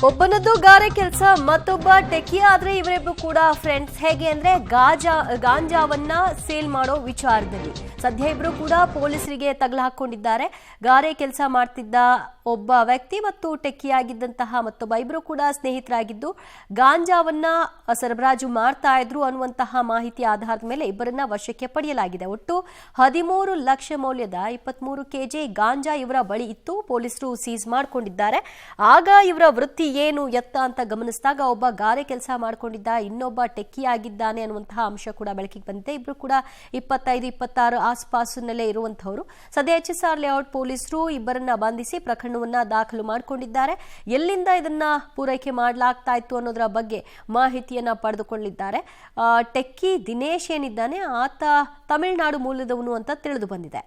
ಒಬ್ಬನದ್ದು ಗಾರೆ ಕೆಲಸ ಮತ್ತೊಬ್ಬ ಟೆಕ್ಕಿ ಆದ್ರೆ ಇವರಿಬ್ರು ಕೂಡ ಫ್ರೆಂಡ್ಸ್. ಹೇಗೆ ಅಂದ್ರೆ ಗಾಂಜಾವನ್ನ ಸೇಲ್ ಮಾಡೋ ವಿಚಾರದಲ್ಲಿ ಸದ್ಯ ಇಬ್ರು ಕೂಡ ಪೊಲೀಸರಿಗೆ ತಗಲು ಹಾಕೊಂಡಿದ್ದಾರೆ. ಗಾರೆ ಕೆಲಸ ಮಾಡ್ತಿದ್ದ ಒಬ್ಬ ವ್ಯಕ್ತಿ ಮತ್ತು ಟೆಕ್ಕಿಯಾಗಿದ್ದಂತಹ ಮತ್ತೊಬ್ಬ ಇಬ್ರು ಕೂಡ ಸ್ನೇಹಿತರಾಗಿದ್ದು ಗಾಂಜಾವನ್ನ ಸರಬರಾಜು ಮಾಡ್ತಾ ಇದ್ರು ಅನ್ನುವಂತಹ ಮಾಹಿತಿ ಆಧಾರದ ಮೇಲೆ ಇಬ್ಬರನ್ನ ವಶಕ್ಕೆ ಪಡೆಯಲಾಗಿದೆ. ಒಟ್ಟು 13 ಲಕ್ಷ ಮೌಲ್ಯದ 23 ಕೆಜಿ ಗಾಂಜಾ ಇವರ ಬಳಿ ಇತ್ತು. ಪೊಲೀಸರು ಸೀಸ್ ಮಾಡಿಕೊಂಡಿದ್ದಾರೆ. ಆಗ ಇವರ ವೃತ್ತಿ ಏನು ಎತ್ತ ಅಂತ ಗಮನಿಸಿದಾಗ ಒಬ್ಬ ಗಾರೆ ಕೆಲಸ ಮಾಡ್ಕೊಂಡಿದ್ದ, ಇನ್ನೊಬ್ಬ ಟೆಕ್ಕಿ ಆಗಿದ್ದಾನೆ ಅನ್ನುವಂತಹ ಅಂಶ ಕೂಡ ಬೆಳಕಿಗೆ ಬಂದಿದೆ. ಇಬ್ರು ಕೂಡ 25-26 ಆಸ್ಪಾಸಿನಲ್ಲೇ ಇರುವಂತಹವರು. ಸದ್ಯ HSR ಲೇಔಟ್ ಪೊಲೀಸರು ಇಬ್ಬರನ್ನ ಬಂಧಿಸಿ ಪ್ರಕರಣವನ್ನ ದಾಖಲು ಮಾಡಿಕೊಂಡಿದ್ದಾರೆ. ಎಲ್ಲಿಂದ ಇದನ್ನ ಪೂರೈಕೆ ಮಾಡಲಾಗ್ತಾ ಇತ್ತು ಅನ್ನೋದರ ಬಗ್ಗೆ ಮಾಹಿತಿಯನ್ನ ಪಡೆದುಕೊಂಡಿದ್ದಾರೆ. ಟೆಕ್ಕಿ ದಿನೇಶ್ ಏನಿದ್ದಾನೆ ಆತ ತಮಿಳುನಾಡು ಮೂಲದವನು ಅಂತ ತಿಳಿದು ಬಂದಿದೆ.